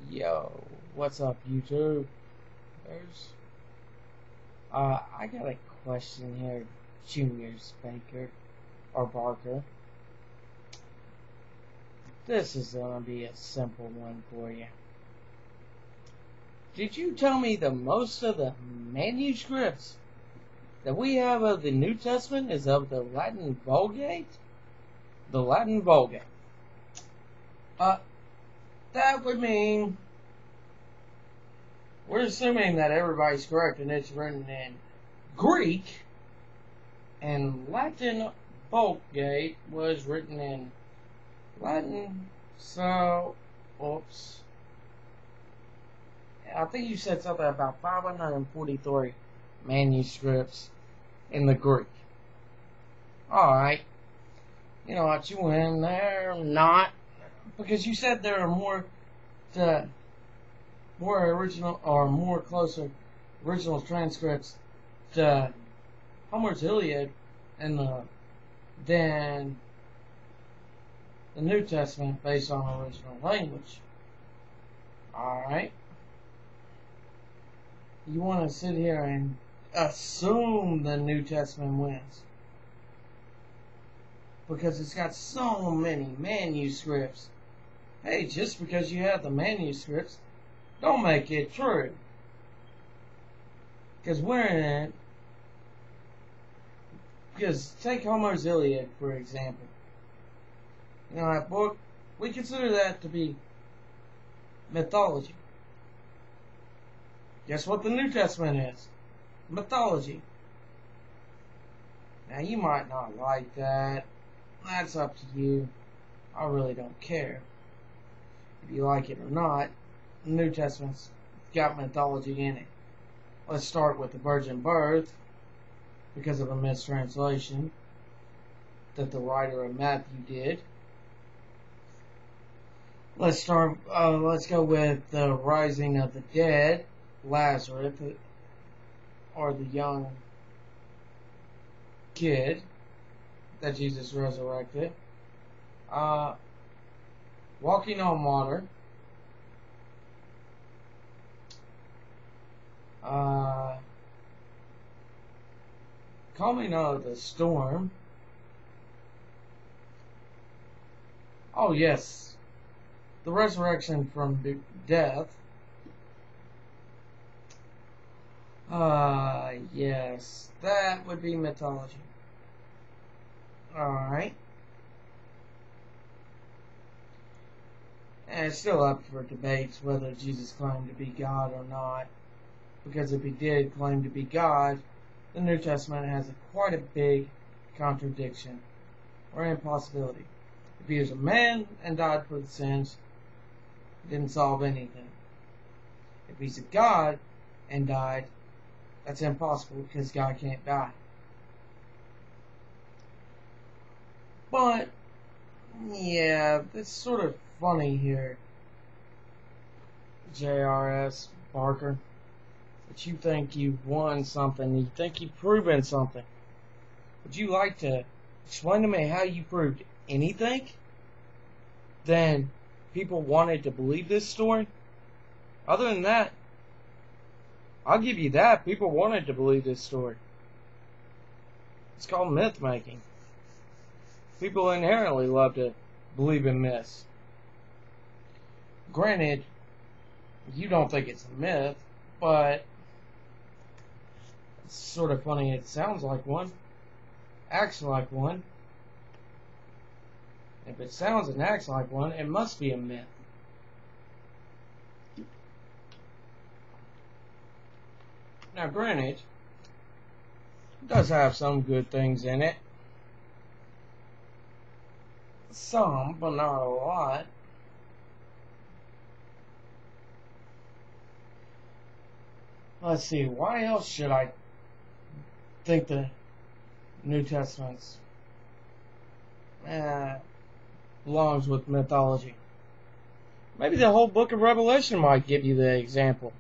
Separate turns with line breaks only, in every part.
Yo, what's up, YouTube? I got a question here, Junior Spanker or Barker. This is gonna be a simple one for you. Did you tell me that most of the manuscripts that we have of the New Testament is of the Latin Vulgate? The Latin Vulgate. That would mean we're assuming that everybody's correct and it's written in Greek, and Latin Vulgate was written in Latin. So, oops. I think you said something about 543 manuscripts in the Greek. Alright. You know what, you win there, not. Because you said there are more original or more closer original transcripts to Homer's Iliad than the New Testament based on original language. Alright. You want to sit here and assume the New Testament wins. Because it's got so many manuscripts. Hey, just because you have the manuscripts, don't make it true. Because take Homer's Iliad, for example. You know, that book, we consider that to be mythology. Guess what the New Testament is? Mythology. Now, you might not like that. That's up to you. I really don't care if you like it or not. The New Testament's got mythology in it. Let's start with the virgin birth, because of a mistranslation that the writer of Matthew did. Let's go with the rising of the dead, Lazarus, or the young kid that Jesus resurrected. Walking on water. Calming of the storm. Oh yes, the resurrection from death. Yes, that would be mythology. Alright. And it's still up for debates whether Jesus claimed to be God or not. Because if he did claim to be God, the New Testament has quite a big contradiction or impossibility. If he was a man and died for the sins, it didn't solve anything. If he's a God and died, that's impossible because God can't die. But, yeah, it's sort of funny here, JRS Barker, that you think you've won something, you think you've proven something. Would you like to explain to me how you proved anything? Then people wanted to believe this story? Other than that, I'll give you that. People wanted to believe this story. It's called myth making. People inherently love to believe in myths. Granted, you don't think it's a myth, but it's sort of funny. It sounds like one, acts like one. If it sounds and acts like one, it must be a myth. Now, granted, it does have some good things in it. Some, but not a lot. Let's see, why else should I think the New Testament's belongs with mythology? Maybe the whole book of Revelation might give you the example.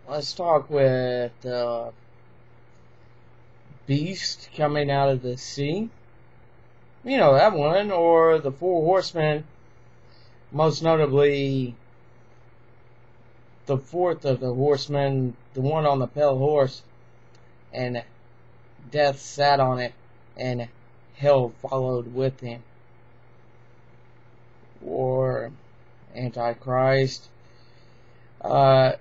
Let's talk with the beast coming out of the sea. You know that one, or the four horsemen Most notably, the fourth of the horsemen, the one on the pale horse, and death sat on it, and hell followed with him. Or Antichrist, New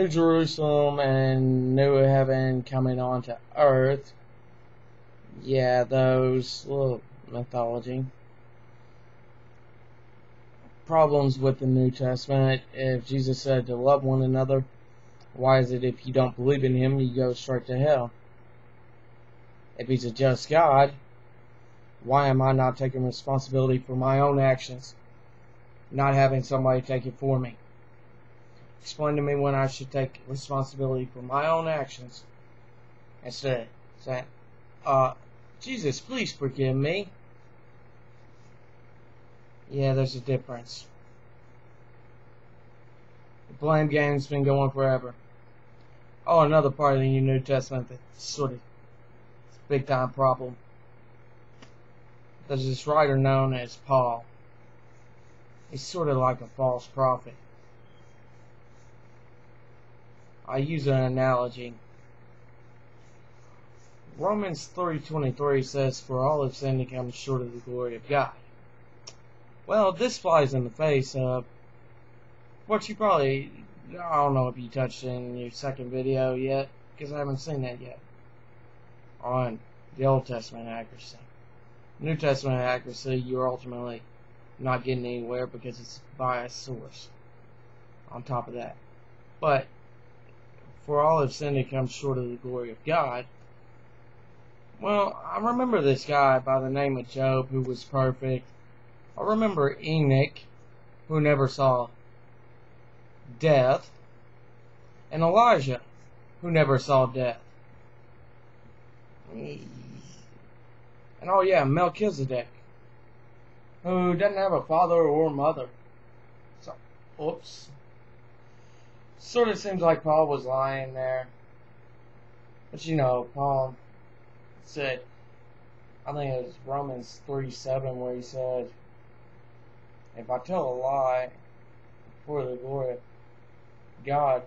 Jerusalem and New Heaven coming onto earth. Yeah, those little mythology. Problems with the New Testament. If Jesus said to love one another, why is it if you don't believe in him, you go straight to hell? If he's a just God, why am I not taking responsibility for my own actions? Not having somebody take it for me? Explain to me when I should take responsibility for my own actions instead of saying, Jesus, please forgive me. Yeah, there's a difference. The blame game's been going forever. Oh, another part of the New Testament that's sort of a big time problem. There's this writer known as Paul. He's sort of like a false prophet. I use an analogy. Romans 3:23 says, "For all have sinned and come short of the glory of God." Well, this flies in the face of what you probably, I don't know if you touched in your second video yet, because I haven't seen that yet, on the Old Testament accuracy. New Testament accuracy, you're ultimately not getting anywhere because it's biased source on top of that. But for all have sinned and come short of the glory of God. Well, I remember this guy by the name of Job who was perfect. I remember Enoch, who never saw death, and Elijah, who never saw death. And oh yeah, Melchizedek, who doesn't have a father or mother. So, oops. Sort of seems like Paul was lying there. But you know, Paul said, I think it was Romans 3:7 where he said, if I tell a lie for the glory of God,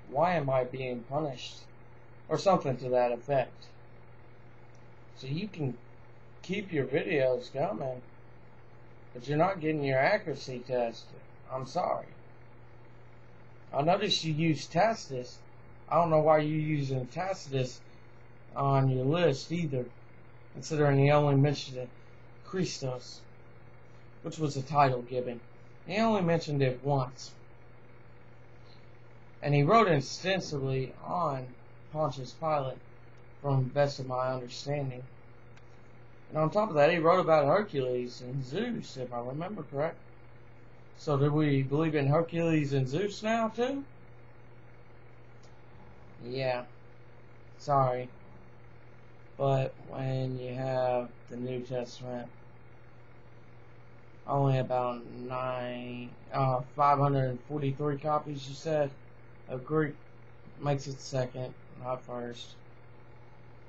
why am I being punished? Or something to that effect. So you can keep your videos coming, but you're not getting your accuracy tested. I'm sorry. I noticed you use Tacitus. I don't know why you're using Tacitus on your list either, considering he only mentioned Christos, which was a title given. He only mentioned it once. And he wrote extensively on Pontius Pilate, from the best of my understanding. And on top of that, he wrote about Hercules and Zeus, if I remember correct. So do we believe in Hercules and Zeus now, too? Yeah. Sorry. But when you have the New Testament, only about 543 copies, you said, of Greek, makes it second, not first.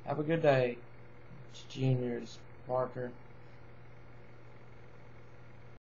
Have a good day, Juniors, Parker.